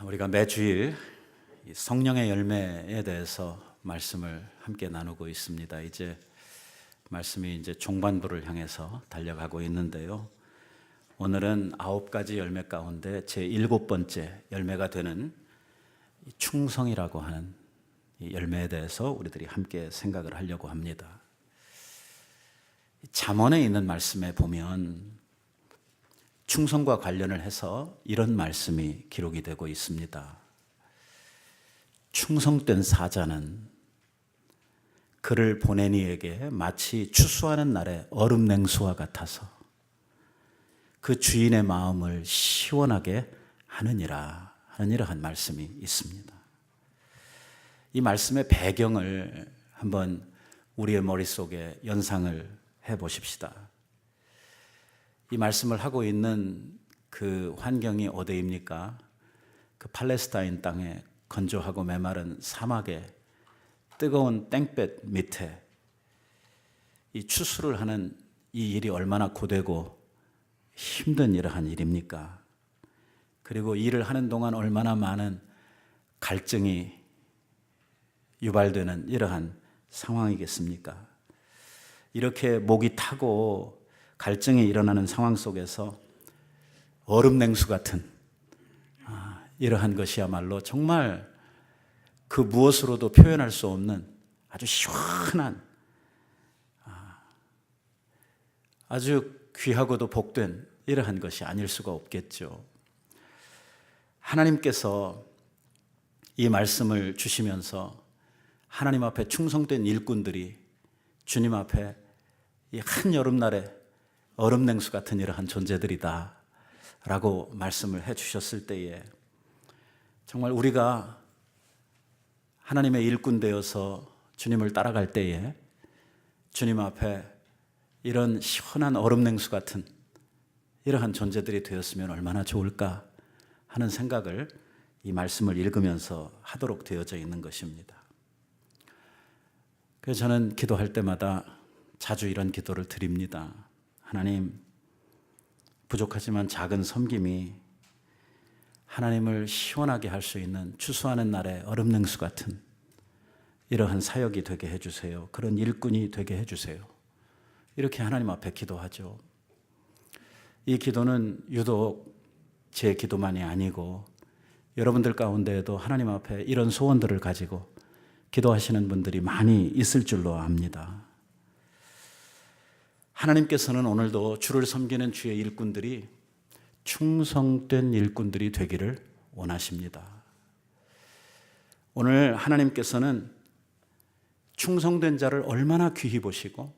우리가 매주일 이 성령의 열매에 대해서 말씀을 함께 나누고 있습니다. 이제 말씀이 종반부를 향해서 달려가고 있는데요. 오늘은 9가지 열매 가운데 제 7번째 열매가 되는 충성이라고 하는 이 열매에 대해서 우리들이 함께 생각을 하려고 합니다. 잠언에 있는 말씀에 보면 충성과 관련을 해서 이런 말씀이 기록이 되고 있습니다. 충성된 사자는 그를 보낸 이에게 마치 추수하는 날의 얼음 냉수와 같아서 그 주인의 마음을 시원하게 하느니라 하는 이러한 말씀이 있습니다. 이 말씀의 배경을 한번 우리의 머릿속에 연상을 해보십시다. 이 말씀을 하고 있는 그 환경이 어디입니까? 그 팔레스타인 땅에 건조하고 메마른 사막의 뜨거운 땡볕 밑에 이 추수를 하는 이 일이 얼마나 고되고 힘든 이러한 일입니까? 그리고 일을 하는 동안 얼마나 많은 갈증이 유발되는 이러한 상황이겠습니까? 이렇게 목이 타고 갈증이 일어나는 상황 속에서 얼음 냉수 같은 이러한 것이야말로 정말 그 무엇으로도 표현할 수 없는 아주 시원한 아주 귀하고도 복된 이러한 것이 아닐 수가 없겠죠. 하나님께서 이 말씀을 주시면서 하나님 앞에 충성된 일꾼들이 주님 앞에 이 한여름날에 얼음 냉수 같은 이러한 존재들이다 라고 말씀을 해 주셨을 때에 정말 우리가 하나님의 일꾼 되어서 주님을 따라갈 때에 주님 앞에 이런 시원한 얼음 냉수 같은 이러한 존재들이 되었으면 얼마나 좋을까 하는 생각을 이 말씀을 읽으면서 하도록 되어져 있는 것입니다. 그래서 저는 기도할 때마다 자주 이런 기도를 드립니다. 하나님, 부족하지만 작은 섬김이 하나님을 시원하게 할 수 있는 추수하는 날의 얼음 냉수 같은 이러한 사역이 되게 해주세요. 그런 일꾼이 되게 해주세요. 이렇게 하나님 앞에 기도하죠. 이 기도는 유독 제 기도만이 아니고 여러분들 가운데에도 하나님 앞에 이런 소원들을 가지고 기도하시는 분들이 많이 있을 줄로 압니다. 하나님께서는 오늘도 주를 섬기는 주의 일꾼들이 충성된 일꾼들이 되기를 원하십니다. 오늘 하나님께서는 충성된 자를 얼마나 귀히 보시고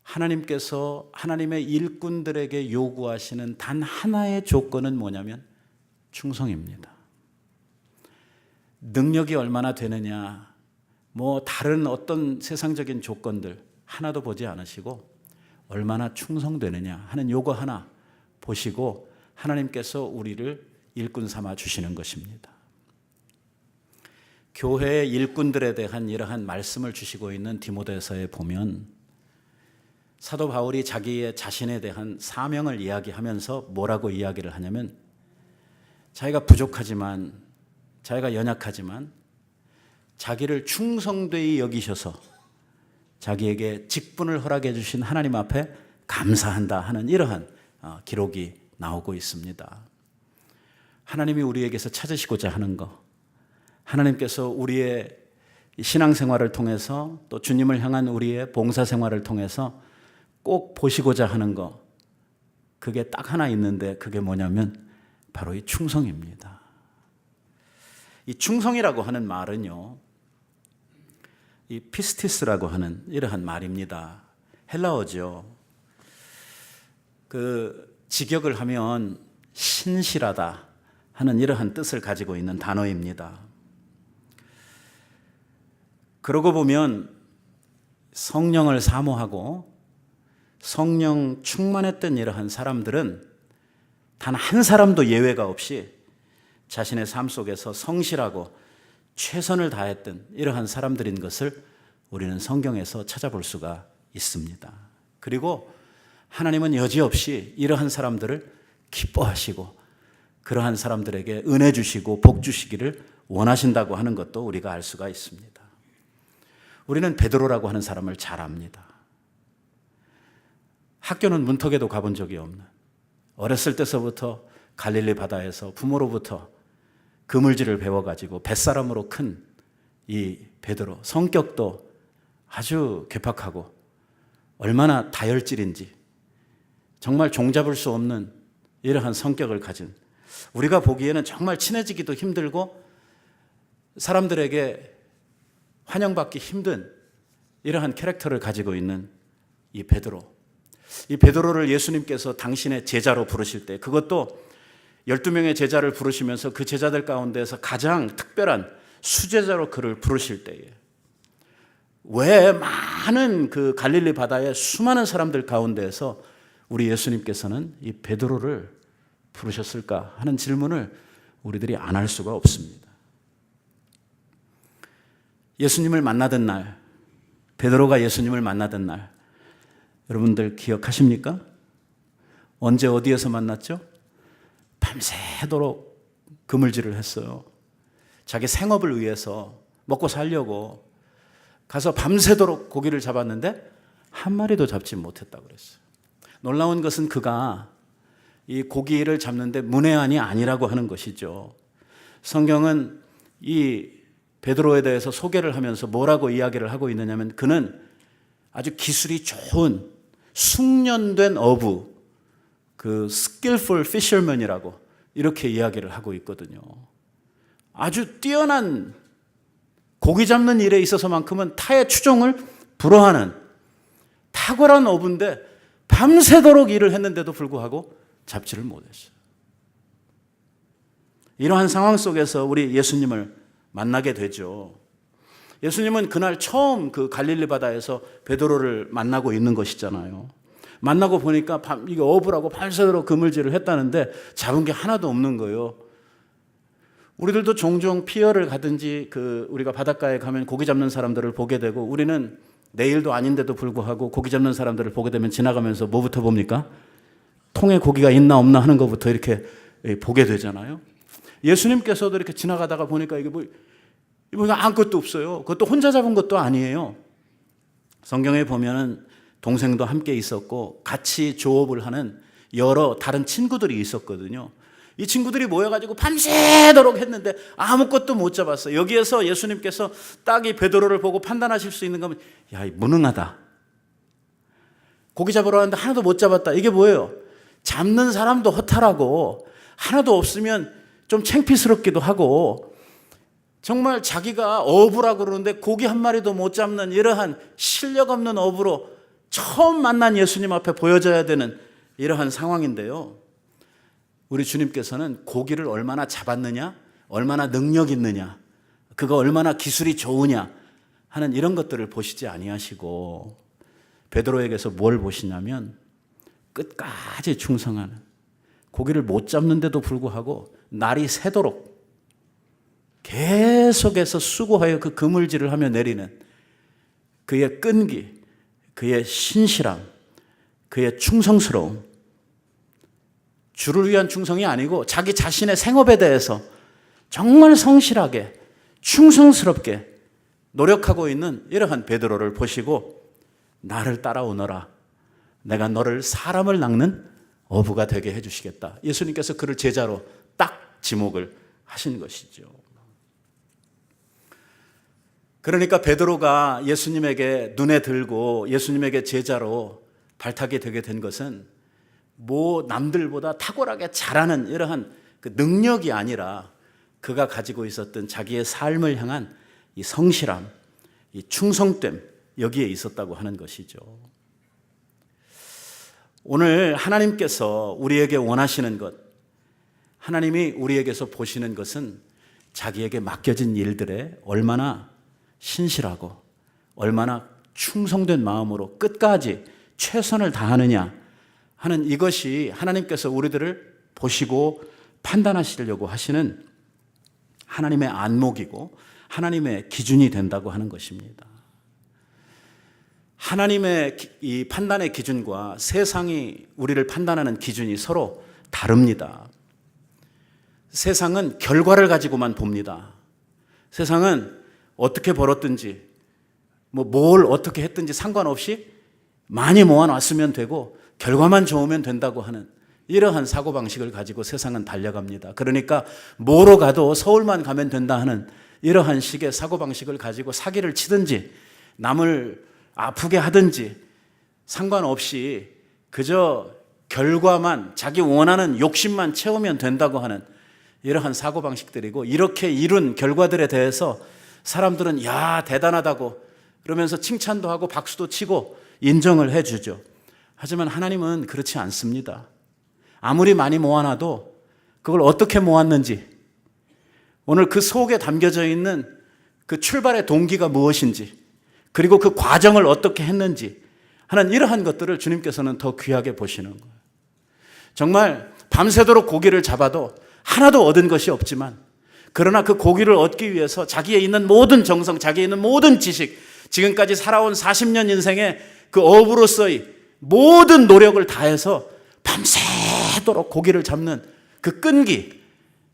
하나님께서 하나님의 일꾼들에게 요구하시는 단 하나의 조건은 뭐냐면 충성입니다. 능력이 얼마나 되느냐, 다른 어떤 세상적인 조건들 하나도 보지 않으시고 얼마나 충성되느냐 하는 요거 하나 보시고 하나님께서 우리를 일꾼 삼아 주시는 것입니다. 교회의 일꾼들에 대한 이러한 말씀을 주시고 있는 디모데서에 보면 사도 바울이 자기의 자신에 대한 사명을 이야기하면서 뭐라고 이야기를 하냐면 자기가 부족하지만 자기가 연약하지만 자기를 충성되이 여기셔서 자기에게 직분을 허락해 주신 하나님 앞에 감사한다 하는 이러한 기록이 나오고 있습니다. 하나님이 우리에게서 찾으시고자 하는 것, 하나님께서 우리의 신앙생활을 통해서 또 주님을 향한 우리의 봉사생활을 통해서 꼭 보시고자 하는 것, 그게 딱 하나 있는데 그게 뭐냐면 바로 이 충성입니다. 이 충성이라고 하는 말은요, 이 피스티스라고 하는 이러한 말입니다. 헬라어죠. 그 직역을 하면 신실하다 하는 이러한 뜻을 가지고 있는 단어입니다. 그러고 보면 성령을 사모하고 성령 충만했던 이러한 사람들은 단 한 사람도 예외가 없이 자신의 삶 속에서 성실하고 최선을 다했던 이러한 사람들인 것을 우리는 성경에서 찾아볼 수가 있습니다. 그리고 하나님은 여지없이 이러한 사람들을 기뻐하시고 그러한 사람들에게 은혜 주시고 복 주시기를 원하신다고 하는 것도 우리가 알 수가 있습니다. 우리는 베드로라고 하는 사람을 잘 압니다. 학교는 문턱에도 가본 적이 없는, 어렸을 때서부터 갈릴리 바다에서 부모로부터 그물질을 배워가지고 뱃사람으로 큰 이 베드로, 성격도 아주 괴팍하고 얼마나 다혈질인지 정말 종잡을 수 없는 이러한 성격을 가진, 우리가 보기에는 정말 친해지기도 힘들고 사람들에게 환영받기 힘든 이러한 캐릭터를 가지고 있는 이 베드로. 이 베드로를 예수님께서 당신의 제자로 부르실 때, 그것도 12명의 제자를 부르시면서 그 제자들 가운데서 가장 특별한 수제자로 그를 부르실 때에 왜 많은 그 갈릴리 바다의 수많은 사람들 가운데에서 우리 예수님께서는 이 베드로를 부르셨을까 하는 질문을 우리들이 안 할 수가 없습니다. 예수님을 만나던 날, 베드로가 예수님을 만나던 날, 여러분들 기억하십니까? 언제 어디에서 만났죠? 밤새도록 그물질을 했어요. 자기 생업을 위해서 먹고 살려고 가서 밤새도록 고기를 잡았는데 한 마리도 잡지 못했다고 그랬어요. 놀라운 것은 그가 이 고기를 잡는데 문외한이 아니라고 하는 것이죠. 성경은 이 베드로에 대해서 소개를 하면서 뭐라고 이야기를 하고 있느냐면, 그는 아주 기술이 좋은 숙련된 어부, 그 skillful fisherman이라고 이렇게 이야기를 하고 있거든요. 아주 뛰어난 고기 잡는 일에 있어서만큼은 타의 추종을 불허하는 탁월한 어부인데 밤새도록 일을 했는데도 불구하고 잡지를 못했어요. 이러한 상황 속에서 우리 예수님을 만나게 되죠. 예수님은 그날 처음 그 갈릴리 바다에서 베드로를 만나고 있는 것이잖아요. 만나고 보니까 이게 어부라고 밤새도록 그물질을 했다는데 잡은 게 하나도 없는 거예요. 우리들도 종종 피어를 가든지 우리가 바닷가에 가면 고기 잡는 사람들을 보게 되고, 우리는 내일도 아닌데도 불구하고 고기 잡는 사람들을 보게 되면 지나가면서 뭐부터 봅니까? 통에 고기가 있나 없나 하는 것부터 이렇게 보게 되잖아요. 예수님께서도 이렇게 지나가다가 보니까 이게 아무것도 없어요. 그것도 혼자 잡은 것도 아니에요. 성경에 보면은 동생도 함께 있었고 같이 조업을 하는 여러 다른 친구들이 있었거든요. 이 친구들이 모여가지고 밤새도록 했는데 아무것도 못 잡았어요. 여기에서 예수님께서 딱 이 베드로를 보고 판단하실 수 있는 거면, 야, 무능하다. 고기 잡으러 왔는데 하나도 못 잡았다. 이게 뭐예요? 잡는 사람도 허탈하고 하나도 없으면 좀 창피스럽기도 하고, 정말 자기가 어부라고 그러는데 고기 한 마리도 못 잡는 이러한 실력 없는 어부로 처음 만난 예수님 앞에 보여져야 되는 이러한 상황인데요. 우리 주님께서는 고기를 얼마나 잡았느냐, 얼마나 능력 있느냐, 그가 얼마나 기술이 좋으냐 하는 이런 것들을 보시지 아니하시고 베드로에게서 뭘 보시냐면, 끝까지 충성하는, 고기를 못 잡는데도 불구하고 날이 새도록 계속해서 수고하여 그 그물질을 하며 내리는 그의 끈기, 그의 신실함, 그의 충성스러움, 주를 위한 충성이 아니고 자기 자신의 생업에 대해서 정말 성실하게 충성스럽게 노력하고 있는 이러한 베드로를 보시고, 나를 따라오너라, 내가 너를 사람을 낚는 어부가 되게 해주시겠다. 예수님께서 그를 제자로 딱 지목을 하신 것이죠. 그러니까 베드로가 예수님에게 눈에 들고 예수님에게 제자로 발탁이 되게 된 것은 남들보다 탁월하게 잘하는 이러한 그 능력이 아니라 그가 가지고 있었던 자기의 삶을 향한 이 성실함, 이 충성됨, 여기에 있었다고 하는 것이죠. 오늘 하나님께서 우리에게 원하시는 것, 하나님이 우리에게서 보시는 것은 자기에게 맡겨진 일들에 얼마나 신실하고 얼마나 충성된 마음으로 끝까지 최선을 다하느냐 하는, 이것이 하나님께서 우리들을 보시고 판단하시려고 하시는 하나님의 안목이고 하나님의 기준이 된다고 하는 것입니다. 하나님의 이 판단의 기준과 세상이 우리를 판단하는 기준이 서로 다릅니다. 세상은 결과를 가지고만 봅니다. 세상은 어떻게 벌었든지 뭘 어떻게 했든지 상관없이 많이 모아놨으면 되고 결과만 좋으면 된다고 하는 이러한 사고방식을 가지고 세상은 달려갑니다. 그러니까 뭐로 가도 서울만 가면 된다 하는 이러한 식의 사고방식을 가지고 사기를 치든지 남을 아프게 하든지 상관없이 그저 결과만 자기 원하는 욕심만 채우면 된다고 하는 이러한 사고방식들이고, 이렇게 이룬 결과들에 대해서 사람들은 야 대단하다고 그러면서 칭찬도 하고 박수도 치고 인정을 해주죠. 하지만 하나님은 그렇지 않습니다. 아무리 많이 모아놔도 그걸 어떻게 모았는지, 오늘 그 속에 담겨져 있는 그 출발의 동기가 무엇인지, 그리고 그 과정을 어떻게 했는지 하는 이러한 것들을 주님께서는 더 귀하게 보시는 거예요. 정말 밤새도록 고기를 잡아도 하나도 얻은 것이 없지만, 그러나 그 고기를 얻기 위해서 자기에 있는 모든 정성, 자기에 있는 모든 지식, 지금까지 살아온 40년 인생의 그 어부로서의 모든 노력을 다해서 밤새도록 고기를 잡는 그 끈기,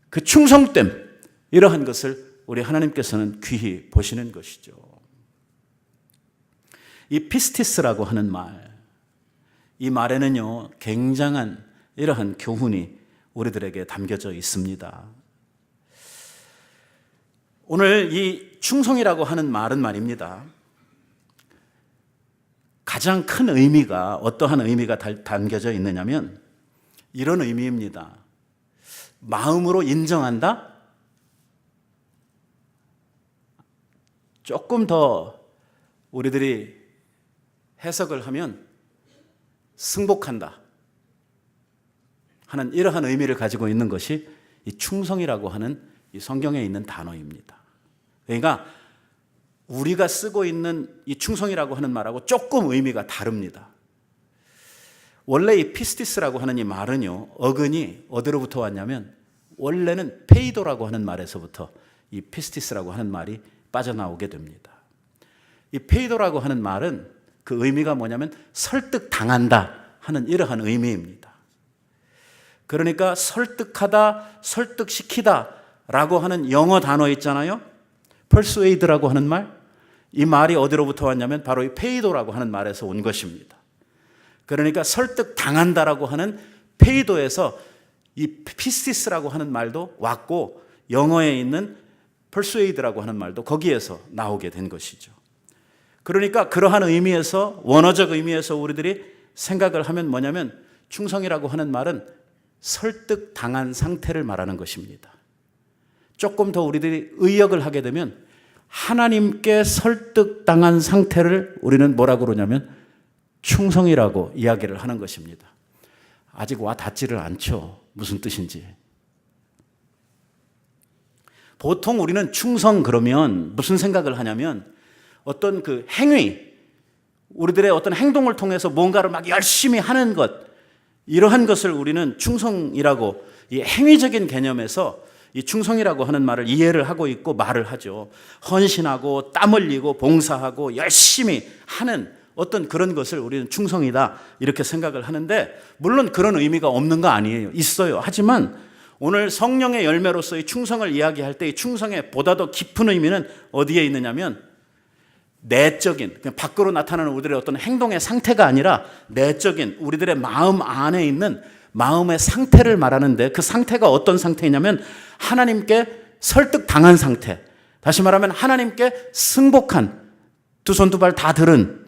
그 충성됨, 이러한 것을 우리 하나님께서는 귀히 보시는 것이죠. 이 피스티스라고 하는 말, 이 말에는요 굉장한 이러한 교훈이 우리들에게 담겨져 있습니다. 오늘 이 충성이라고 하는 말은 말입니다, 가장 큰 의미가 어떠한 의미가 담겨져 있느냐면 이런 의미입니다. 마음으로 인정한다? 조금 더 우리들이 해석을 하면 승복한다 하는 이러한 의미를 가지고 있는 것이 이 충성이라고 하는 이 성경에 있는 단어입니다. 그러니까 우리가 쓰고 있는 이 충성이라고 하는 말하고 조금 의미가 다릅니다. 원래 이 피스티스라고 하는 이 말은요, 어근이 어디로부터 왔냐면 원래는 페이도라고 하는 말에서부터 이 피스티스라고 하는 말이 빠져나오게 됩니다. 이 페이도라고 하는 말은 그 의미가 뭐냐면 설득당한다 하는 이러한 의미입니다. 그러니까 설득하다, 설득시키다 라고 하는 영어 단어 있잖아요. persuade라고 하는 말, 이 말이 어디로부터 왔냐면 바로 이 페이도라고 하는 말에서 온 것입니다. 그러니까 설득당한다라고 하는 페이도에서 이 피스티스라고 하는 말도 왔고, 영어에 있는 persuade라고 하는 말도 거기에서 나오게 된 것이죠. 그러니까 그러한 의미에서, 원어적 의미에서 우리들이 생각을 하면 뭐냐면 충성이라고 하는 말은 설득당한 상태를 말하는 것입니다. 조금 더 우리들이 의역을 하게 되면 하나님께 설득당한 상태를 우리는 뭐라고 그러냐면 충성이라고 이야기를 하는 것입니다. 아직 와 닿지를 않죠. 무슨 뜻인지. 보통 우리는 충성 그러면 무슨 생각을 하냐면 어떤 그 행위, 우리들의 어떤 행동을 통해서 뭔가를 막 열심히 하는 것, 이러한 것을 우리는 충성이라고, 이 행위적인 개념에서 이 충성이라고 하는 말을 이해를 하고 있고 말을 하죠. 헌신하고 땀 흘리고 봉사하고 열심히 하는 어떤 그런 것을 우리는 충성이다 이렇게 생각을 하는데, 물론 그런 의미가 없는 거 아니에요. 있어요. 하지만 오늘 성령의 열매로서의 충성을 이야기할 때 이 충성의 보다 더 깊은 의미는 어디에 있느냐면 내적인, 그냥 밖으로 나타나는 우리들의 어떤 행동의 상태가 아니라 내적인 우리들의 마음 안에 있는 마음의 상태를 말하는데, 그 상태가 어떤 상태이냐면 하나님께 설득당한 상태, 다시 말하면 하나님께 승복한, 두 손 두 발 다 들은,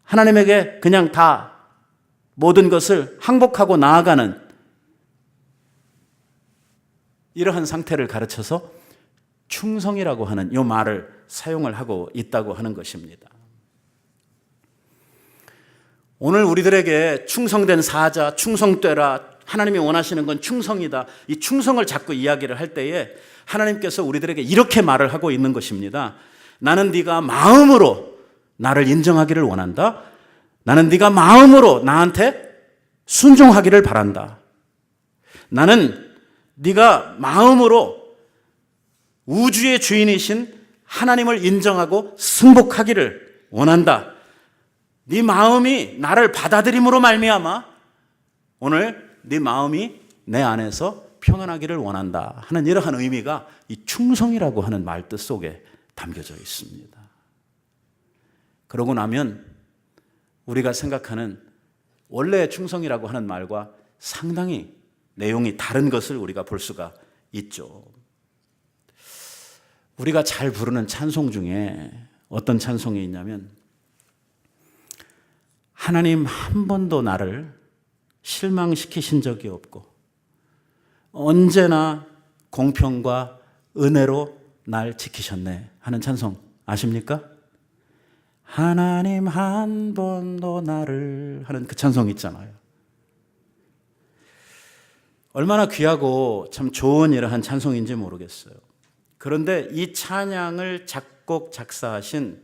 하나님에게 그냥 다 모든 것을 항복하고 나아가는 이러한 상태를 가르쳐서 충성이라고 하는 이 말을 사용을 하고 있다고 하는 것입니다. 오늘 우리들에게 충성된 사자, 충성되라, 하나님이 원하시는 건 충성이다, 이 충성을 자꾸 이야기를 할 때에 하나님께서 우리들에게 이렇게 말을 하고 있는 것입니다. 나는 네가 마음으로 나를 인정하기를 원한다. 나는 네가 마음으로 나한테 순종하기를 바란다. 나는 네가 마음으로 우주의 주인이신 하나님을 인정하고 승복하기를 원한다. 네 마음이 나를 받아들임으로 말미암아 오늘 네 마음이 내 안에서 평안하기를 원한다 하는 이러한 의미가 이 충성이라고 하는 말 뜻 속에 담겨져 있습니다. 그러고 나면 우리가 생각하는 원래의 충성이라고 하는 말과 상당히 내용이 다른 것을 우리가 볼 수가 있죠. 우리가 잘 부르는 찬송 중에 어떤 찬송이 있냐면, 하나님 한 번도 나를 실망시키신 적이 없고 언제나 공평과 은혜로 날 지키셨네 하는 찬송 아십니까? 하나님 한 번도 나를 하는 그 찬송 있잖아요. 얼마나 귀하고 참 좋은 이러한 찬송인지 모르겠어요. 그런데 이 찬양을 작곡 작사하신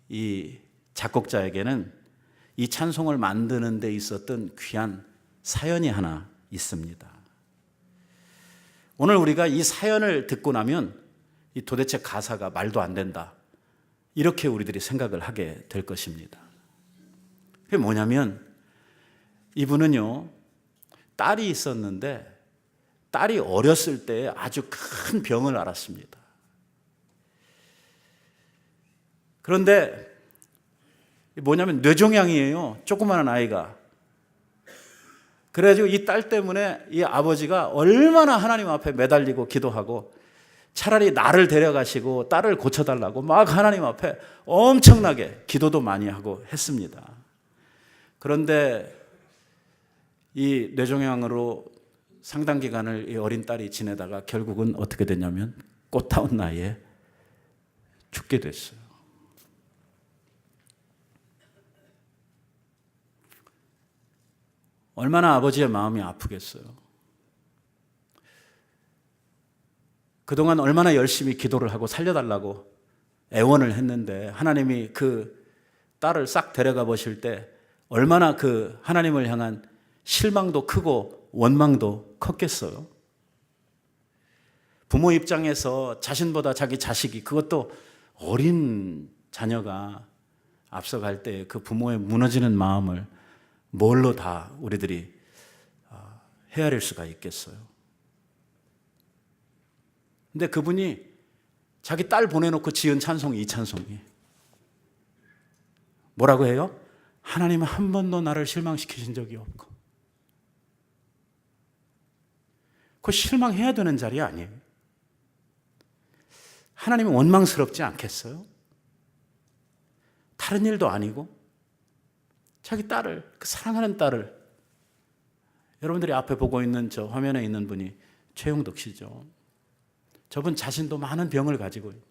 이 작곡자에게는 이 찬송을 만드는 데 있었던 귀한 사연이 하나 있습니다. 오늘 우리가 이 사연을 듣고 나면 이 도대체 가사가 말도 안 된다, 이렇게 우리들이 생각을 하게 될 것입니다. 그게 뭐냐면, 이분은요 딸이 있었는데 딸이 어렸을 때 아주 큰 병을 앓았습니다. 그런데 뭐냐면 뇌종양이에요. 조그마한 아이가. 그래가지고 이 딸 때문에 이 아버지가 얼마나 하나님 앞에 매달리고 기도하고 차라리 나를 데려가시고 딸을 고쳐달라고 막 하나님 앞에 엄청나게 기도도 많이 하고 했습니다. 그런데 이 뇌종양으로 상당 기간을 이 어린 딸이 지내다가 결국은 어떻게 됐냐면 꽃다운 나이에 죽게 됐어요. 얼마나 아버지의 마음이 아프겠어요. 그동안 얼마나 열심히 기도를 하고 살려달라고 애원을 했는데 하나님이 그 딸을 싹 데려가 보실 때 얼마나 그 하나님을 향한 실망도 크고 원망도 컸겠어요. 부모 입장에서 자신보다 자기 자식이, 그것도 어린 자녀가 앞서갈 때 그 부모의 무너지는 마음을 뭘로 다 우리들이 헤아릴 수가 있겠어요. 근데 그분이 자기 딸 보내놓고 지은 찬송이 이 찬송이에요. 뭐라고 해요? 하나님은 한 번도 나를 실망시키신 적이 없고. 그 실망해야 되는 자리 아니에요. 하나님은 원망스럽지 않겠어요? 다른 일도 아니고 자기 딸을, 그 사랑하는 딸을, 여러분들이 앞에 보고 있는 저 화면에 있는 분이 최용덕 씨죠. 저분 자신도 많은 병을 가지고 있어요.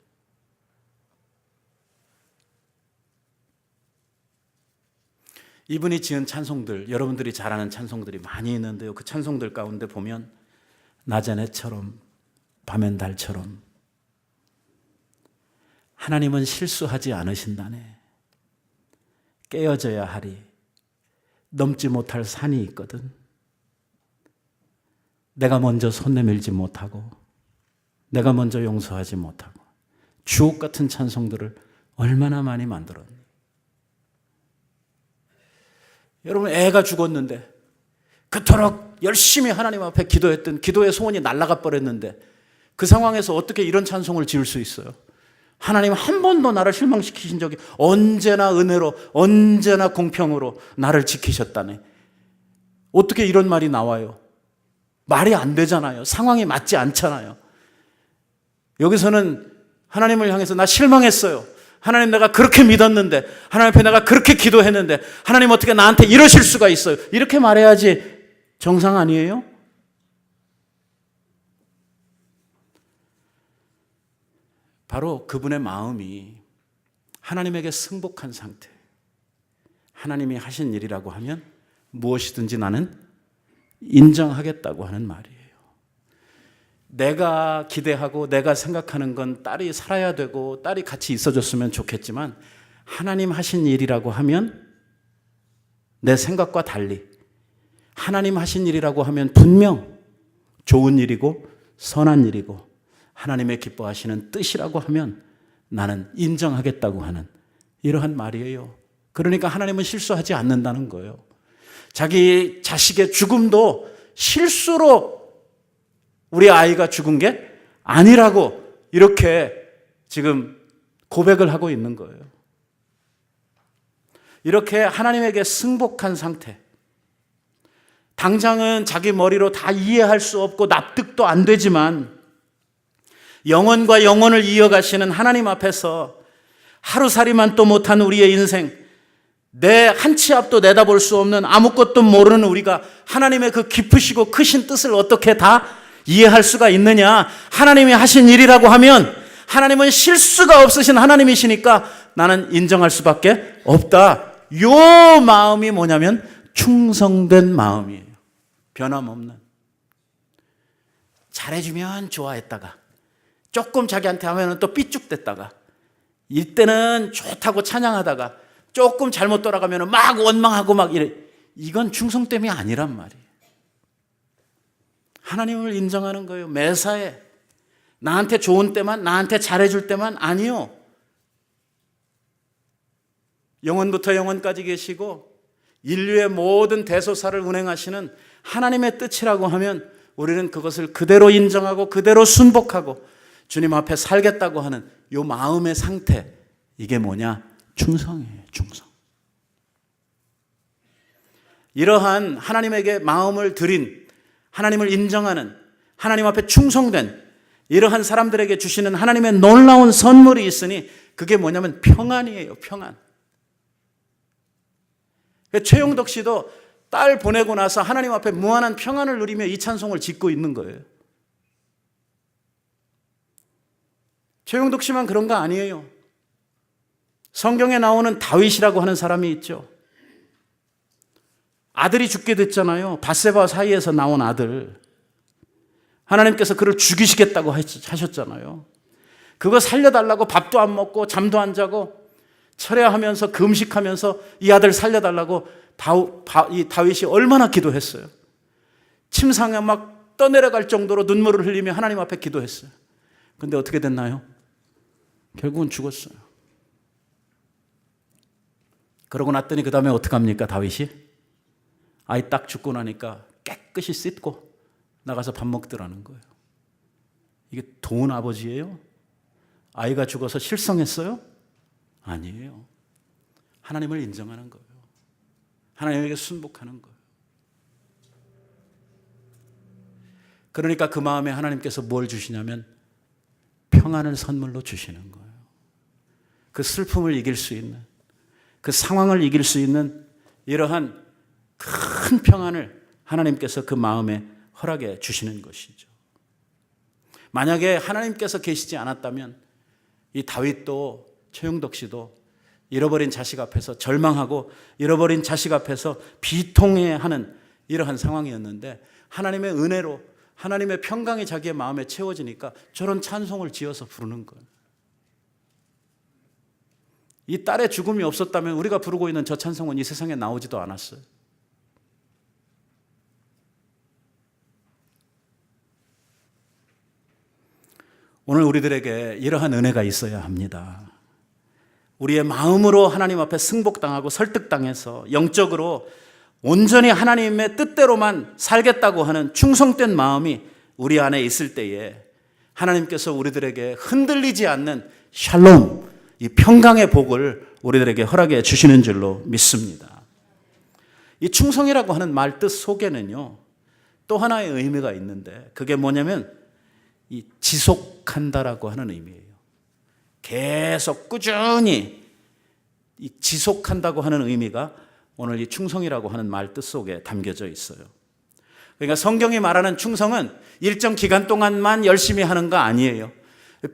이분이 지은 찬송들, 여러분들이 잘 아는 찬송들이 많이 있는데요. 그 찬송들 가운데 보면 낮엔 해처럼 밤엔 달처럼, 하나님은 실수하지 않으신다네, 깨어져야 하리, 넘지 못할 산이 있거든, 내가 먼저 손 내밀지 못하고 내가 먼저 용서하지 못하고, 주옥 같은 찬송들을 얼마나 많이 만들었니. 여러분, 애가 죽었는데 그토록 열심히 하나님 앞에 기도했던 기도의 소원이 날아가 버렸는데 그 상황에서 어떻게 이런 찬송을 지을 수 있어요? 하나님 한 번도 나를 실망시키신 적이, 언제나 은혜로 언제나 공평으로 나를 지키셨다네. 어떻게 이런 말이 나와요? 말이 안 되잖아요. 상황이 맞지 않잖아요. 여기서는 하나님을 향해서 나 실망했어요, 하나님 내가 그렇게 믿었는데, 하나님 앞에 내가 그렇게 기도했는데 하나님 어떻게 나한테 이러실 수가 있어요? 이렇게 말해야지 정상 아니에요? 바로 그분의 마음이 하나님에게 승복한 상태, 하나님이 하신 일이라고 하면 무엇이든지 나는 인정하겠다고 하는 말이에요. 내가 기대하고 내가 생각하는 건 딸이 살아야 되고 딸이 같이 있어줬으면 좋겠지만, 하나님 하신 일이라고 하면 내 생각과 달리, 하나님 하신 일이라고 하면 분명 좋은 일이고 선한 일이고 하나님의 기뻐하시는 뜻이라고 하면 나는 인정하겠다고 하는 이러한 말이에요. 그러니까 하나님은 실수하지 않는다는 거예요. 자기 자식의 죽음도 실수로 우리 아이가 죽은 게 아니라고 이렇게 지금 고백을 하고 있는 거예요. 이렇게 하나님에게 승복한 상태. 당장은 자기 머리로 다 이해할 수 없고 납득도 안 되지만 영혼과 영혼을 이어가시는 하나님 앞에서 하루살이만 또 못한 우리의 인생, 내 한 치 앞도 내다볼 수 없는 아무것도 모르는 우리가 하나님의 그 깊으시고 크신 뜻을 어떻게 다 이해할 수가 있느냐. 하나님이 하신 일이라고 하면 하나님은 실수가 없으신 하나님이시니까 나는 인정할 수밖에 없다. 요 마음이 뭐냐면 충성된 마음이에요. 변함없는. 잘해주면 좋아했다가 조금 자기한테 하면 또 삐죽댔다가 이때는 좋다고 찬양하다가 조금 잘못 돌아가면 막 원망하고 막 이래. 이건 충성됨이 아니란 말이에요. 하나님을 인정하는 거예요. 매사에 나한테 좋은 때만, 나한테 잘해줄 때만 아니요. 영원부터 영원까지 계시고 인류의 모든 대소사를 운행하시는 하나님의 뜻이라고 하면 우리는 그것을 그대로 인정하고 그대로 순복하고 주님 앞에 살겠다고 하는 이 마음의 상태, 이게 뭐냐? 충성이에요. 충성. 이러한 하나님에게 마음을 드린, 하나님을 인정하는, 하나님 앞에 충성된 이러한 사람들에게 주시는 하나님의 놀라운 선물이 있으니 그게 뭐냐면 평안이에요. 평안. 최용덕 씨도 딸 보내고 나서 하나님 앞에 무한한 평안을 누리며 이 찬송을 짓고 있는 거예요. 최용덕 씨만 그런 거 아니에요. 성경에 나오는 다윗이라고 하는 사람이 있죠. 아들이 죽게 됐잖아요. 밧세바 사이에서 나온 아들. 하나님께서 그를 죽이시겠다고 하셨잖아요. 그거 살려달라고 밥도 안 먹고 잠도 안 자고 철야하면서 금식하면서 이 아들 살려달라고 이 다윗이 얼마나 기도했어요. 침상에 막 떠내려갈 정도로 눈물을 흘리며 하나님 앞에 기도했어요. 근데 어떻게 됐나요? 결국은 죽었어요. 그러고 났더니 그 다음에 어떡합니까 다윗이? 아이 딱 죽고 나니까 깨끗이 씻고 나가서 밥 먹더라는 거예요. 이게 좋은 아버지예요? 아이가 죽어서 실성했어요? 아니에요. 하나님을 인정하는 거예요. 하나님에게 순복하는 거예요. 그러니까 그 마음에 하나님께서 뭘 주시냐면 평안을 선물로 주시는 거예요. 그 슬픔을 이길 수 있는, 그 상황을 이길 수 있는 이러한 큰 평안을 하나님께서 그 마음에 허락해 주시는 것이죠. 만약에 하나님께서 계시지 않았다면 이 다윗도 최용덕 씨도 잃어버린 자식 앞에서 절망하고 잃어버린 자식 앞에서 비통해하는 이러한 상황이었는데 하나님의 은혜로 하나님의 평강이 자기의 마음에 채워지니까 저런 찬송을 지어서 부르는 거예요. 이 딸의 죽음이 없었다면 우리가 부르고 있는 저 찬송은 이 세상에 나오지도 않았어요. 오늘 우리들에게 이러한 은혜가 있어야 합니다. 우리의 마음으로 하나님 앞에 승복당하고 설득당해서 영적으로 온전히 하나님의 뜻대로만 살겠다고 하는 충성된 마음이 우리 안에 있을 때에 하나님께서 우리들에게 흔들리지 않는 샬롬, 이 평강의 복을 우리들에게 허락해 주시는 줄로 믿습니다. 이 충성이라고 하는 말 뜻 속에는요, 또 하나의 의미가 있는데 그게 뭐냐면 이 지속한다라고 하는 의미예요. 계속 꾸준히 이 지속한다고 하는 의미가 오늘 이 충성이라고 하는 말 뜻 속에 담겨져 있어요. 그러니까 성경이 말하는 충성은 일정 기간 동안만 열심히 하는 거 아니에요.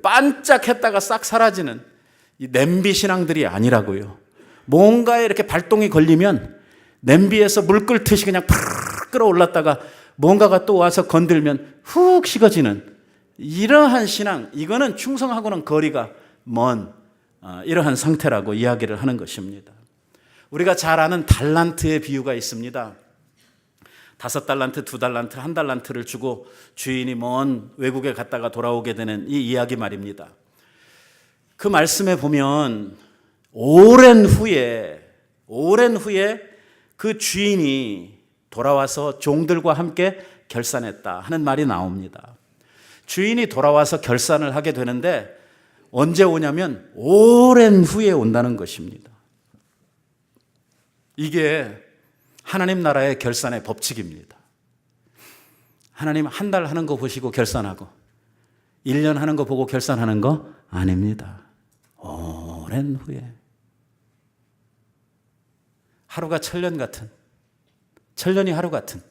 반짝했다가 싹 사라지는 이 냄비 신앙들이 아니라고요. 뭔가에 이렇게 발동이 걸리면 냄비에서 물 끓듯이 그냥 팍 끌어올랐다가 뭔가가 또 와서 건들면 훅 식어지는 이러한 신앙, 이거는 충성하고는 거리가 먼 이러한 상태라고 이야기를 하는 것입니다. 우리가 잘 아는 달란트의 비유가 있습니다. 5달란트, 2달란트, 1달란트를 주고 주인이 먼 외국에 갔다가 돌아오게 되는 이 이야기 말입니다. 그 말씀에 보면 오랜 후에 그 주인이 돌아와서 종들과 함께 결산했다 하는 말이 나옵니다. 주인이 돌아와서 결산을 하게 되는데 언제 오냐면 오랜 후에 온다는 것입니다. 이게 하나님 나라의 결산의 법칙입니다. 하나님 한 달 하는 거 보시고 결산하고 1년 하는 거 보고 결산하는 거 아닙니다. 오랜 후에. 하루가 천년 같은, 천년이 하루 같은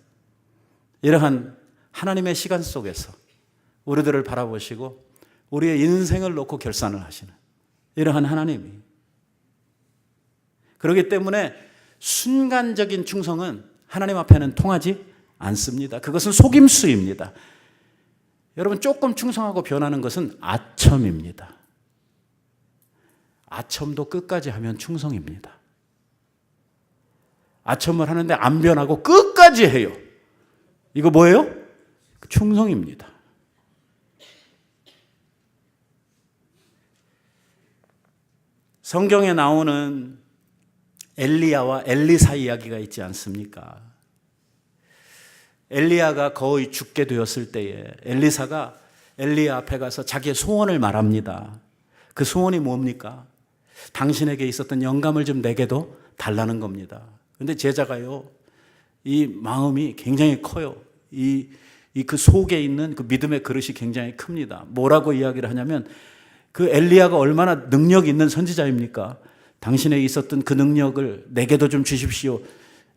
이러한 하나님의 시간 속에서 우리들을 바라보시고 우리의 인생을 놓고 결산을 하시는 이러한 하나님이. 그렇기 때문에 순간적인 충성은 하나님 앞에는 통하지 않습니다. 그것은 속임수입니다. 여러분, 조금 충성하고 변하는 것은 아첨입니다. 아첨도 끝까지 하면 충성입니다. 아첨을 하는데 안 변하고 끝까지 해요. 이거 뭐예요? 충성입니다. 성경에 나오는 엘리야와 엘리사 이야기가 있지 않습니까? 엘리야가 거의 죽게 되었을 때에 엘리사가 엘리야 앞에 가서 자기의 소원을 말합니다. 그 소원이 뭡니까? 당신에게 있었던 영감을 좀 내게도 달라는 겁니다. 그런데 제자가요, 이 마음이 굉장히 커요. 그 속에 있는 그 믿음의 그릇이 굉장히 큽니다. 뭐라고 이야기를 하냐면, 그 엘리야가 얼마나 능력 있는 선지자입니까? 당신에게 있었던 그 능력을 내게도 좀 주십시오.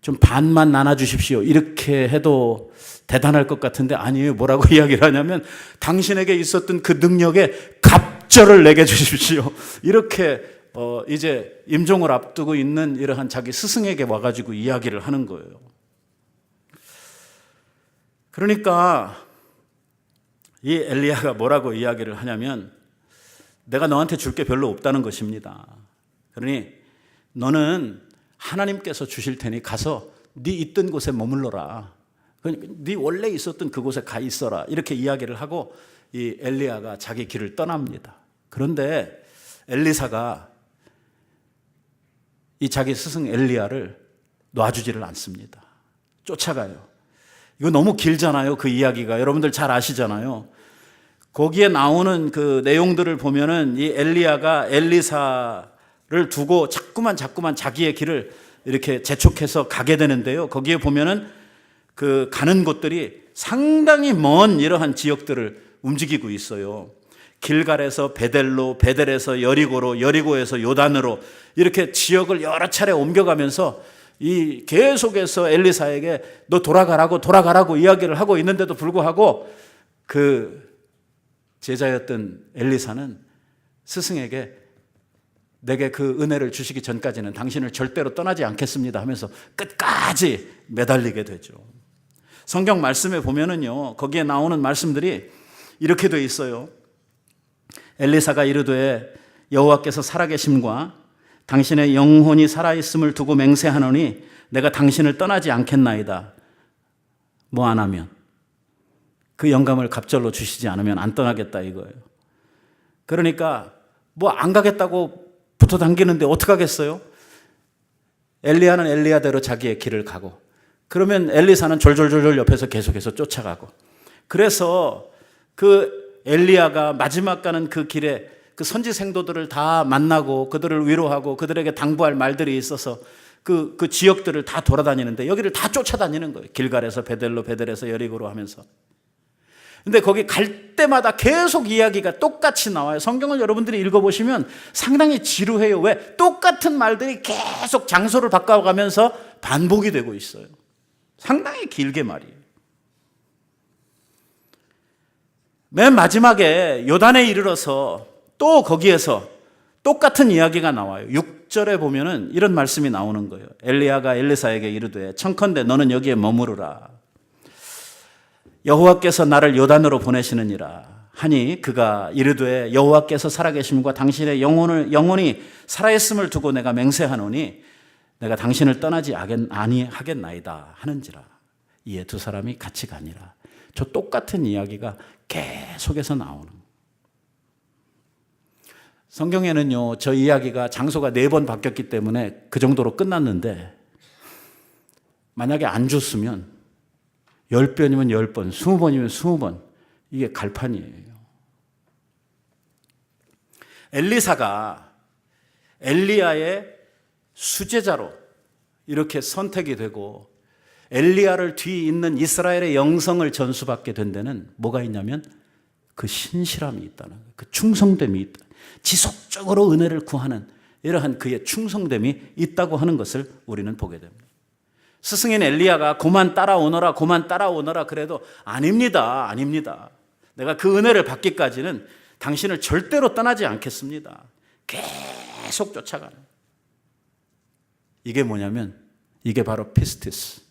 좀 반만 나눠주십시오. 이렇게 해도 대단할 것 같은데 아니에요. 뭐라고 이야기를 하냐면, 당신에게 있었던 그 능력의 갑절을 내게 주십시오. 이렇게 이제 임종을 앞두고 있는 이러한 자기 스승에게 와가지고 이야기를 하는 거예요. 그러니까 이 엘리야가 뭐라고 이야기를 하냐면, 내가 너한테 줄 게 별로 없다는 것입니다. 그러니 너는 하나님께서 주실 테니 가서 네 있던 곳에 머물러라. 네 원래 있었던 그곳에 가 있어라. 이렇게 이야기를 하고 이 엘리야가 자기 길을 떠납니다. 그런데 엘리사가 이 자기 스승 엘리야를 놔주지를 않습니다. 쫓아가요. 이거 너무 길잖아요. 그 이야기가. 여러분들 잘 아시잖아요. 거기에 나오는 그 내용들을 보면은 이 엘리야가 엘리사를 두고 자꾸만 자기의 길을 이렇게 재촉해서 가게 되는데요. 거기에 보면은 그 가는 곳들이 상당히 먼 이러한 지역들을 움직이고 있어요. 길갈에서 베델로, 베델에서 여리고로, 여리고에서 요단으로 이렇게 지역을 여러 차례 옮겨가면서 이 계속해서 엘리사에게 너 돌아가라고 이야기를 하고 있는데도 불구하고 그 제자였던 엘리사는 스승에게 내게 그 은혜를 주시기 전까지는 당신을 절대로 떠나지 않겠습니다 하면서 끝까지 매달리게 되죠. 성경 말씀에 보면은요, 거기에 나오는 말씀들이 이렇게 돼 있어요. 엘리사가 이르되 여호와께서 살아계심과 당신의 영혼이 살아있음을 두고 맹세하노니 내가 당신을 떠나지 않겠나이다. 뭐 안 하면, 그 영감을 갑절로 주시지 않으면 안 떠나겠다 이거예요. 그러니까 뭐 안 가겠다고 붙어 당기는데 어떡하겠어요? 엘리야는 엘리야대로 자기의 길을 가고, 그러면 엘리사는 졸졸졸 옆에서 계속해서 쫓아가고, 그래서 그 엘리야가 마지막 가는 그 길에 그 선지 생도들을 다 만나고 그들을 위로하고 그들에게 당부할 말들이 있어서 그 지역들을 다 돌아다니는데 여기를 다 쫓아다니는 거예요. 길갈에서 베델로, 베델에서 여리고로 하면서. 근데 거기 갈 때마다 계속 이야기가 똑같이 나와요. 성경을 여러분들이 읽어보시면 상당히 지루해요. 왜? 똑같은 말들이 계속 장소를 바꿔가면서 반복이 되고 있어요. 상당히 길게 말이에요. 맨 마지막에 요단에 이르러서 또 거기에서 똑같은 이야기가 나와요. 6절에 보면은 이런 말씀이 나오는 거예요. 엘리야가 엘리사에게 이르되 청컨대 너는 여기에 머무르라. 여호와께서 나를 요단으로 보내시느니라 하니 그가 이르되 여호와께서 살아계심과 당신의 영혼이 살아있음을 두고 내가 맹세하노니 내가 당신을 떠나지 아니하겠나이다 하는지라. 이에 두 사람이 같이 가니라. 저 똑같은 이야기가 계속해서 나오는 거예요. 성경에는요, 저 이야기가 장소가 4번 바뀌었기 때문에 그 정도로 끝났는데, 만약에 안 줬으면 10번이면 10번, 20번이면 20번 이게 갈판이에요. 엘리사가 엘리야의 수제자로 이렇게 선택이 되고 엘리야를 뒤에 있는 이스라엘의 영성을 전수받게 된 데는 뭐가 있냐면 그 신실함이 있다는 거예요. 그 충성됨이 있다. 지속적으로 은혜를 구하는 이러한 그의 충성됨이 있다고 하는 것을 우리는 보게 됩니다. 스승인 엘리야가 고만 따라오너라 고만 따라오너라 그래도 아닙니다. 아닙니다. 내가 그 은혜를 받기까지는 당신을 절대로 떠나지 않겠습니다. 계속 쫓아가는. 이게 뭐냐면 이게 바로 피스티스.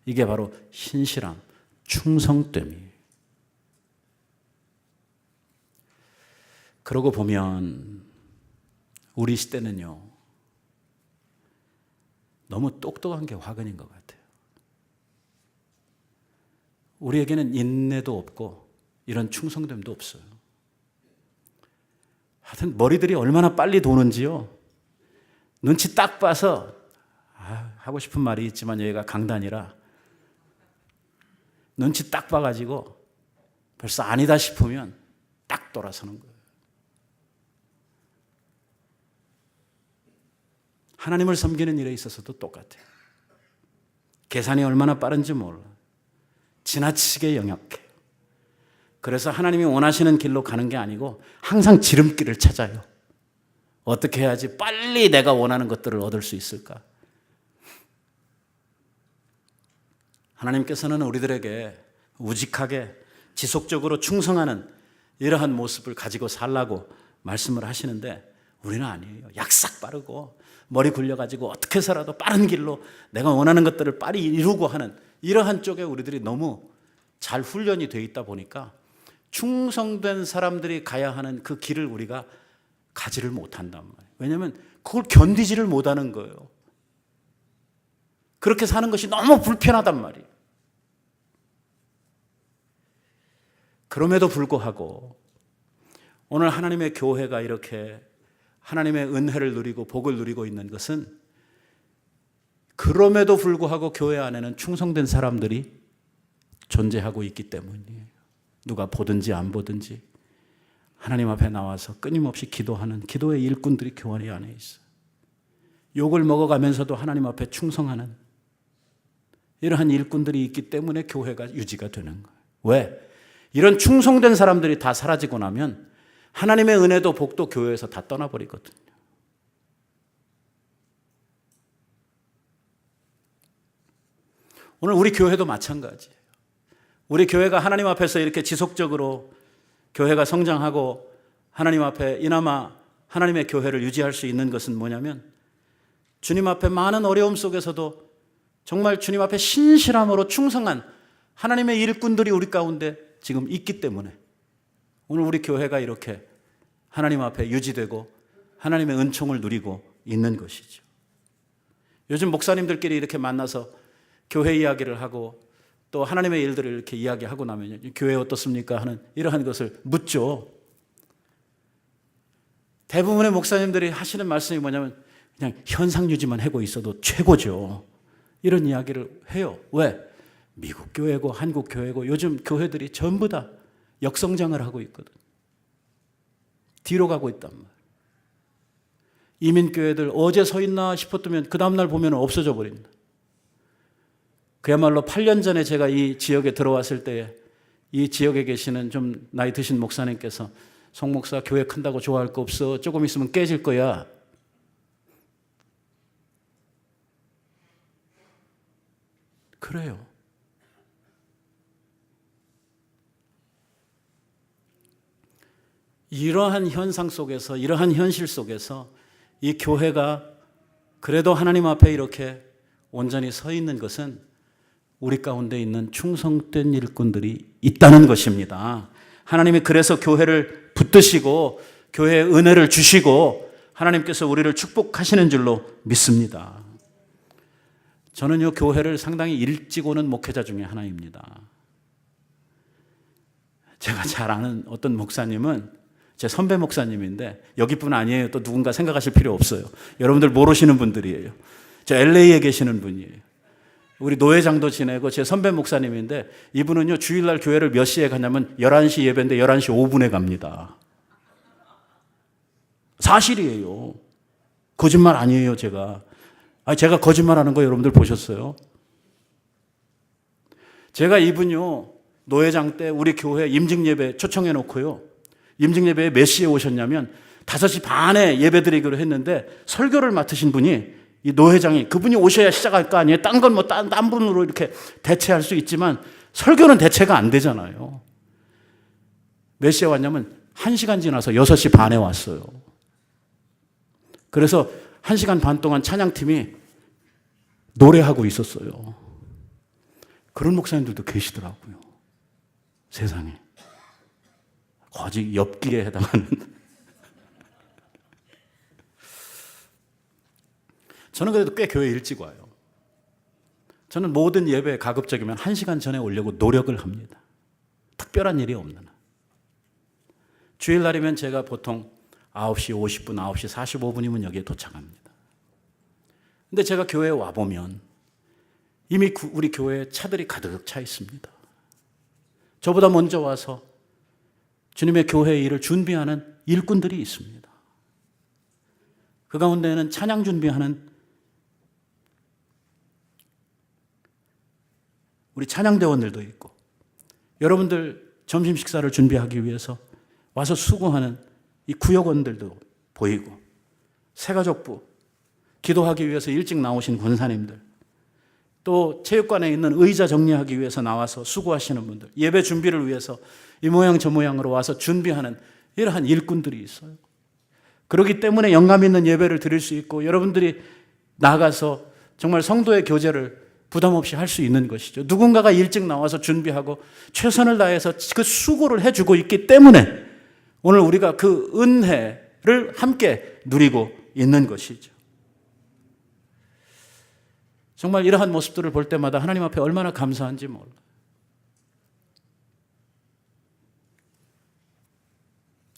이게 바로 신실함, 충성됨이에요. 그러고 보면 우리 시대는요, 너무 똑똑한 게 화근인 것 같아요. 우리에게는 인내도 없고 이런 충성됨도 없어요. 하여튼 머리들이 얼마나 빨리 도는지요. 눈치 딱 봐서 하고 싶은 말이 있지만 여기가 강단이라 눈치 딱 봐가지고 벌써 아니다 싶으면 딱 돌아서는 거예요. 하나님을 섬기는 일에 있어서도 똑같아요. 계산이 얼마나 빠른지 몰라. 지나치게 영역해요. 그래서 하나님이 원하시는 길로 가는 게 아니고 항상 지름길을 찾아요. 어떻게 해야지 빨리 내가 원하는 것들을 얻을 수 있을까? 하나님께서는 우리들에게 우직하게 지속적으로 충성하는 이러한 모습을 가지고 살라고 말씀을 하시는데 우리는 아니에요. 약삭 빠르고 머리 굴려가지고 어떻게 해서라도 빠른 길로 내가 원하는 것들을 빨리 이루고 하는 이러한 쪽에 우리들이 너무 잘 훈련이 돼 있다 보니까 충성된 사람들이 가야 하는 그 길을 우리가 가지를 못한단 말이에요. 왜냐하면 그걸 견디지를 못하는 거예요. 그렇게 사는 것이 너무 불편하단 말이에요. 그럼에도 불구하고 오늘 하나님의 교회가 이렇게 하나님의 은혜를 누리고 복을 누리고 있는 것은 그럼에도 불구하고 교회 안에는 충성된 사람들이 존재하고 있기 때문이에요. 누가 보든지 안 보든지 하나님 앞에 나와서 끊임없이 기도하는 기도의 일꾼들이 교회 안에 있어요. 욕을 먹어가면서도 하나님 앞에 충성하는 이러한 일꾼들이 있기 때문에 교회가 유지가 되는 거예요. 왜? 이런 충성된 사람들이 다 사라지고 나면 하나님의 은혜도 복도 교회에서 다 떠나버리거든요. 오늘 우리 교회도 마찬가지예요. 우리 교회가 하나님 앞에서 이렇게 지속적으로 교회가 성장하고 하나님 앞에 이나마 하나님의 교회를 유지할 수 있는 것은 뭐냐면 주님 앞에 많은 어려움 속에서도 정말 주님 앞에 신실함으로 충성한 하나님의 일꾼들이 우리 가운데 지금 있기 때문에 오늘 우리 교회가 이렇게 하나님 앞에 유지되고 하나님의 은총을 누리고 있는 것이죠. 요즘 목사님들끼리 이렇게 만나서 교회 이야기를 하고 또 하나님의 일들을 이렇게 이야기하고 나면 교회 어떻습니까? 하는 이러한 것을 묻죠. 대부분의 목사님들이 하시는 말씀이 뭐냐면 그냥 현상 유지만 하고 있어도 최고죠. 이런 이야기를 해요. 왜? 미국 교회고 한국 교회고 요즘 교회들이 전부 다 역성장을 하고 있거든. 뒤로 가고 있단 말이에요. 이민교회들 어제 서 있나 싶었더니 그 다음날 보면 없어져 버린다. 그야말로 8년 전에 제가 이 지역에 들어왔을 때 이 지역에 계시는 좀 나이 드신 목사님께서 송 목사 교회 큰다고 좋아할 거 없어. 조금 있으면 깨질 거야. 그래요. 이러한 현상 속에서 이러한 현실 속에서 이 교회가 그래도 하나님 앞에 이렇게 온전히 서 있는 것은 우리 가운데 있는 충성된 일꾼들이 있다는 것입니다. 하나님이 그래서 교회를 붙드시고 교회에 은혜를 주시고 하나님께서 우리를 축복하시는 줄로 믿습니다. 저는 이 교회를 상당히 일찍 오는 목회자 중에 하나입니다. 제가 잘 아는 어떤 목사님은 제 선배 목사님인데 여기뿐 아니에요. 또 누군가 생각하실 필요 없어요. 여러분들 모르시는 분들이에요. 저 LA에 계시는 분이에요. 우리 노회장도 지내고 제 선배 목사님인데 이분은요 주일날 교회를 몇 시에 가냐면 11시 예배인데 11시 5분에 갑니다. 사실이에요. 거짓말 아니에요. 제가 거짓말하는 거 여러분들 보셨어요? 제가 이분요 노회장 때 우리 교회 임직예배 초청해 놓고요, 임직예배에 몇 시에 오셨냐면 5시 반에 예배드리기로 했는데 설교를 맡으신 분이 이 노회장이, 그분이 오셔야 시작할 거 아니에요. 딴 건 뭐 딴 분으로 이렇게 대체할 수 있지만 설교는 대체가 안 되잖아요. 몇 시에 왔냐면 1시간 지나서 6시 반에 왔어요. 그래서 1시간 반 동안 찬양팀이 노래하고 있었어요. 그런 목사님들도 계시더라고요. 세상에. 거짓 엽기에 해당하는. 저는 그래도 꽤 교회 일찍 와요. 저는 모든 예배에 가급적이면 1시간 전에 오려고 노력을 합니다. 특별한 일이 없는 한. 주일날이면 제가 보통 9시 50분, 9시 45분이면 여기에 도착합니다. 근데 제가 교회에 와보면 이미 우리 교회에 차들이 가득 차 있습니다. 저보다 먼저 와서 주님의 교회 일을 준비하는 일꾼들이 있습니다. 그 가운데에는 찬양 준비하는 우리 찬양대원들도 있고, 여러분들 점심 식사를 준비하기 위해서 와서 수고하는 이 구역원들도 보이고, 새가족부 기도하기 위해서 일찍 나오신 권사님들, 또 체육관에 있는 의자 정리하기 위해서 나와서 수고하시는 분들, 예배 준비를 위해서 이 모양 저 모양으로 와서 준비하는 이러한 일꾼들이 있어요. 그렇기 때문에 영감 있는 예배를 드릴 수 있고, 여러분들이 나가서 정말 성도의 교제를 부담 없이 할 수 있는 것이죠. 누군가가 일찍 나와서 준비하고 최선을 다해서 그 수고를 해주고 있기 때문에 오늘 우리가 그 은혜를 함께 누리고 있는 것이죠. 정말 이러한 모습들을 볼 때마다 하나님 앞에 얼마나 감사한지 몰라요.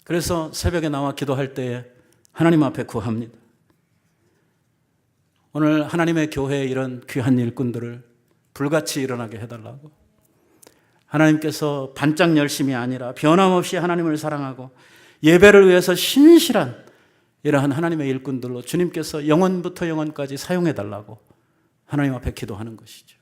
그래서 새벽에 나와 기도할 때에 하나님 앞에 구합니다. 오늘 하나님의 교회에 이런 귀한 일꾼들을 불같이 일어나게 해달라고. 하나님께서 반짝 열심이 아니라 변함없이 하나님을 사랑하고 예배를 위해서 신실한 이러한 하나님의 일꾼들로 주님께서 영원부터 영원까지 사용해달라고 하나님 앞에 기도하는 것이죠.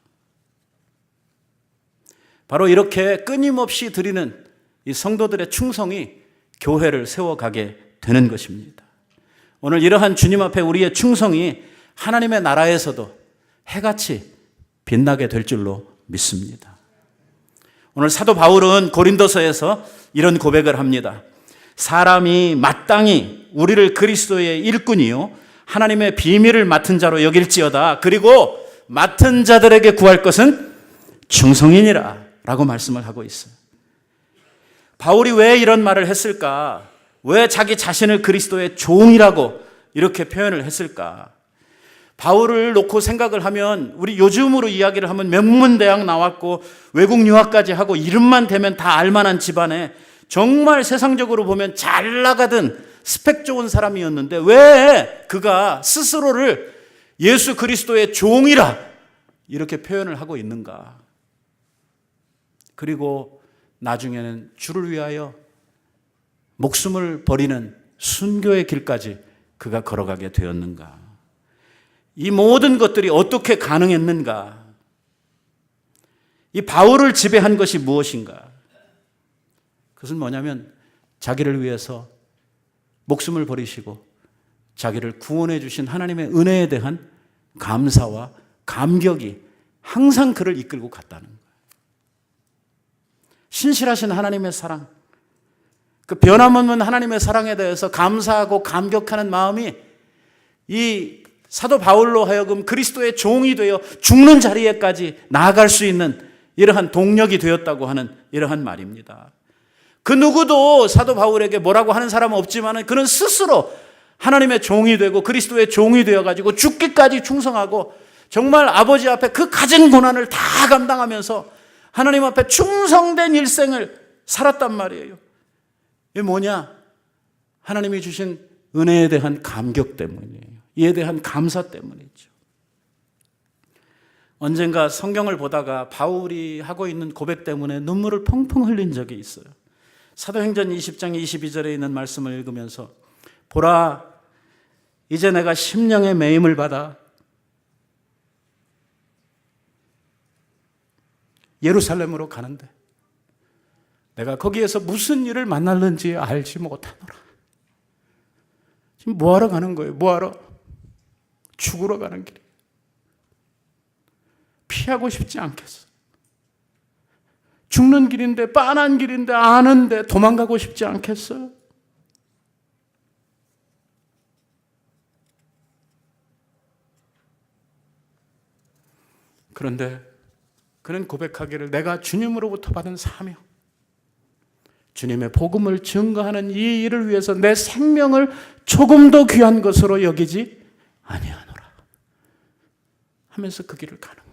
바로 이렇게 끊임없이 드리는 이 성도들의 충성이 교회를 세워가게 되는 것입니다. 오늘 이러한 주님 앞에 우리의 충성이 하나님의 나라에서도 해같이 빛나게 될 줄로 믿습니다. 오늘 사도 바울은 고린도서에서 이런 고백을 합니다. 사람이 마땅히 우리를 그리스도의 일꾼이요 하나님의 비밀을 맡은 자로 여길지어다. 그리고 맡은 자들에게 구할 것은 충성이니라 라고 말씀을 하고 있어요. 바울이 왜 이런 말을 했을까? 왜 자기 자신을 그리스도의 종이라고 이렇게 표현을 했을까? 바울을 놓고 생각을 하면, 우리 요즘으로 이야기를 하면 명문대학 나왔고 외국 유학까지 하고 이름만 대면 다 알만한 집안에 정말 세상적으로 보면 잘 나가던 스펙 좋은 사람이었는데 왜 그가 스스로를 예수 그리스도의 종이라 이렇게 표현을 하고 있는가? 그리고 나중에는 주를 위하여 목숨을 버리는 순교의 길까지 그가 걸어가게 되었는가? 이 모든 것들이 어떻게 가능했는가? 이 바울을 지배한 것이 무엇인가? 그것은 뭐냐면 자기를 위해서 목숨을 버리시고 자기를 구원해 주신 하나님의 은혜에 대한 감사와 감격이 항상 그를 이끌고 갔다는 거예요. 신실하신 하나님의 사랑, 그 변함없는 하나님의 사랑에 대해서 감사하고 감격하는 마음이 이 사도 바울로 하여금 그리스도의 종이 되어 죽는 자리에까지 나아갈 수 있는 이러한 동력이 되었다고 하는 이러한 말입니다. 그 누구도 사도 바울에게 뭐라고 하는 사람은 없지만 그는 스스로 하나님의 종이 되고 그리스도의 종이 되어가지고 죽기까지 충성하고 정말 아버지 앞에 그 가진 고난을 다 감당하면서 하나님 앞에 충성된 일생을 살았단 말이에요. 이게 뭐냐? 하나님이 주신 은혜에 대한 감격 때문이에요. 이에 대한 감사 때문이죠. 언젠가 성경을 보다가 바울이 하고 있는 고백 때문에 눈물을 펑펑 흘린 적이 있어요. 사도행전 20장 22절에 있는 말씀을 읽으면서 보라, 이제 내가 심령의 매임을 받아 예루살렘으로 가는데 내가 거기에서 무슨 일을 만날는지 알지 못하노라. 지금 뭐하러 가는 거예요? 뭐하러? 죽으러 가는 길이에요. 피하고 싶지 않겠어. 죽는 길인데, 빤한 길인데, 아는데 도망가고 싶지 않겠어요? 그런데 그는 고백하기를 내가 주님으로부터 받은 사명, 주님의 복음을 증거하는 이 일을 위해서 내 생명을 조금도 귀한 것으로 여기지 아니하노라 하면서 그 길을 가는 거예요.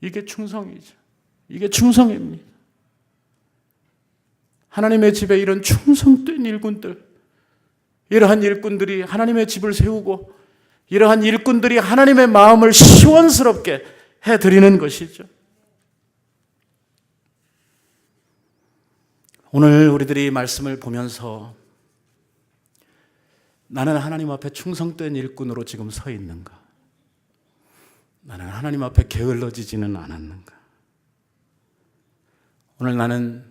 이게 충성이죠. 이게 충성입니다. 하나님의 집에 이런 충성된 일꾼들, 이러한 일꾼들이 하나님의 집을 세우고 이러한 일꾼들이 하나님의 마음을 시원스럽게 해드리는 것이죠. 오늘 우리들이 말씀을 보면서 나는 하나님 앞에 충성된 일꾼으로 지금 서 있는가? 나는 하나님 앞에 게을러지지는 않았는가? 오늘 나는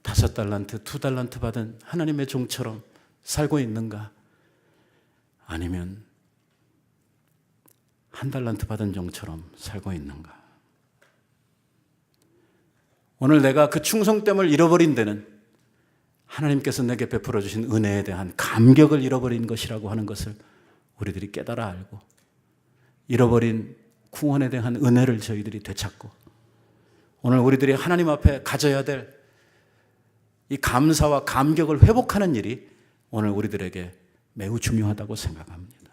5달란트, 2달란트 받은 하나님의 종처럼 살고 있는가? 아니면 1달란트 받은 종처럼 살고 있는가? 오늘 내가 그 충성됨을 잃어버린 데는 하나님께서 내게 베풀어 주신 은혜에 대한 감격을 잃어버린 것이라고 하는 것을 우리들이 깨달아 알고, 잃어버린 구원에 대한 은혜를 저희들이 되찾고, 오늘 우리들이 하나님 앞에 가져야 될 이 감사와 감격을 회복하는 일이 오늘 우리들에게 매우 중요하다고 생각합니다.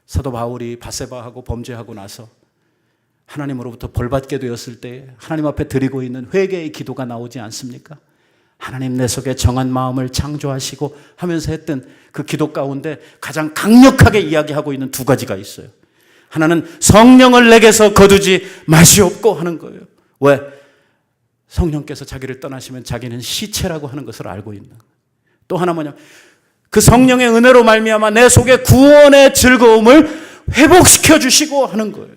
사도 바울이 밧세바하고 범죄하고 나서 하나님으로부터 벌받게 되었을 때 하나님 앞에 드리고 있는 회개의 기도가 나오지 않습니까? 하나님 내 속에 정한 마음을 창조하시고 하면서 했던 그 기도 가운데 가장 강력하게 이야기하고 있는 2가지가 있어요. 하나는 성령을 내게서 거두지 마시옵고 하는 거예요. 왜? 성령께서 자기를 떠나시면 자기는 시체라고 하는 것을 알고 있는 거예요. 또 하나 뭐냐? 그 성령의 은혜로 말미암아 내 속에 구원의 즐거움을 회복시켜 주시고 하는 거예요.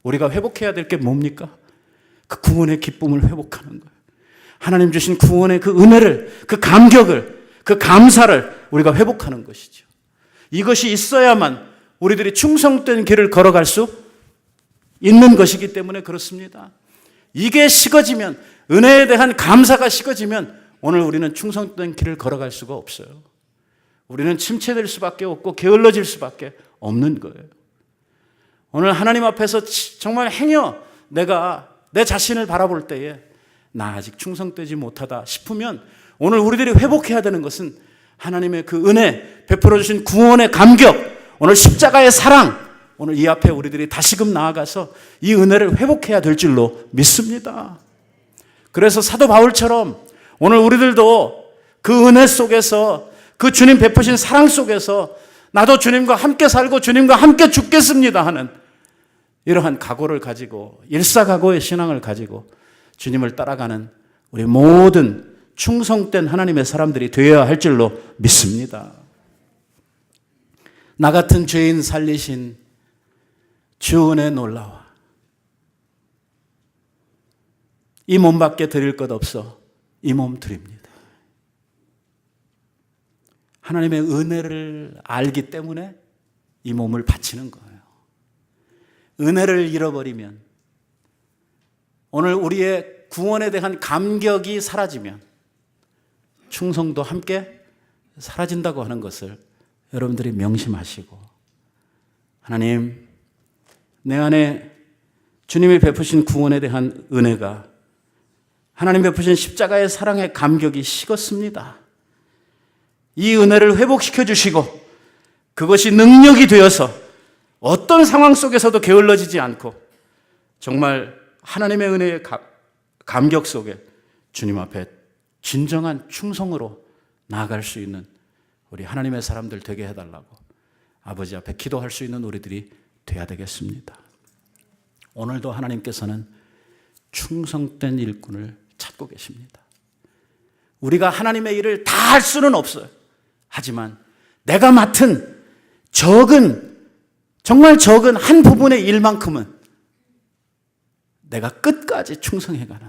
우리가 회복해야 될 게 뭡니까? 그 구원의 기쁨을 회복하는 거예요. 하나님 주신 구원의 그 은혜를, 그 감격을, 그 감사를 우리가 회복하는 것이죠. 이것이 있어야만 우리들이 충성된 길을 걸어갈 수 있는 것이기 때문에 그렇습니다. 이게 식어지면, 은혜에 대한 감사가 식어지면 오늘 우리는 충성된 길을 걸어갈 수가 없어요. 우리는 침체될 수밖에 없고 게을러질 수밖에 없는 거예요. 오늘 하나님 앞에서 정말 행여 내가 내 자신을 바라볼 때에 나 아직 충성되지 못하다 싶으면 오늘 우리들이 회복해야 되는 것은 하나님의 그 은혜, 베풀어 주신 구원의 감격, 오늘 십자가의 사랑, 오늘 이 앞에 우리들이 다시금 나아가서 이 은혜를 회복해야 될 줄로 믿습니다. 그래서 사도 바울처럼 오늘 우리들도 그 은혜 속에서, 그 주님 베푸신 사랑 속에서 나도 주님과 함께 살고 주님과 함께 죽겠습니다 하는 이러한 각오를 가지고, 일사각오의 신앙을 가지고 주님을 따라가는 우리 모든 충성된 하나님의 사람들이 되어야 할 줄로 믿습니다. 나 같은 죄인 살리신 주 은혜 놀라워. 이 몸밖에 드릴 것 없어 이 몸 드립니다. 하나님의 은혜를 알기 때문에 이 몸을 바치는 거예요. 은혜를 잃어버리면, 오늘 우리의 구원에 대한 감격이 사라지면 충성도 함께 사라진다고 하는 것을 여러분들이 명심하시고, 하나님, 내 안에 주님이 베푸신 구원에 대한 은혜가, 하나님 베푸신 십자가의 사랑의 감격이 식었습니다. 이 은혜를 회복시켜 주시고 그것이 능력이 되어서 어떤 상황 속에서도 게을러지지 않고 정말 하나님의 은혜의 감격 속에 주님 앞에 진정한 충성으로 나아갈 수 있는 우리 하나님의 사람들 되게 해달라고 아버지 앞에 기도할 수 있는 우리들이 돼야 되겠습니다. 오늘도 하나님께서는 충성된 일꾼을 찾고 계십니다. 우리가 하나님의 일을 다 할 수는 없어요. 하지만 내가 맡은 정말 적은 한 부분의 일만큼은 내가 끝까지 충성해가는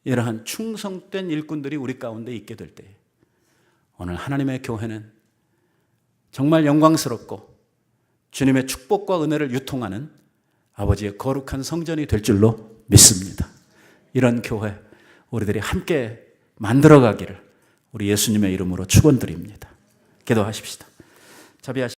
이러한 충성된 일꾼들이 우리 가운데 있게 될 때 오늘 하나님의 교회는 정말 영광스럽고 주님의 축복과 은혜를 유통하는 아버지의 거룩한 성전이 될 줄로 믿습니다. 이런 교회 우리들이 함께 만들어가기를 우리 예수님의 이름으로 축원드립니다. 기도하십시다. 자비하시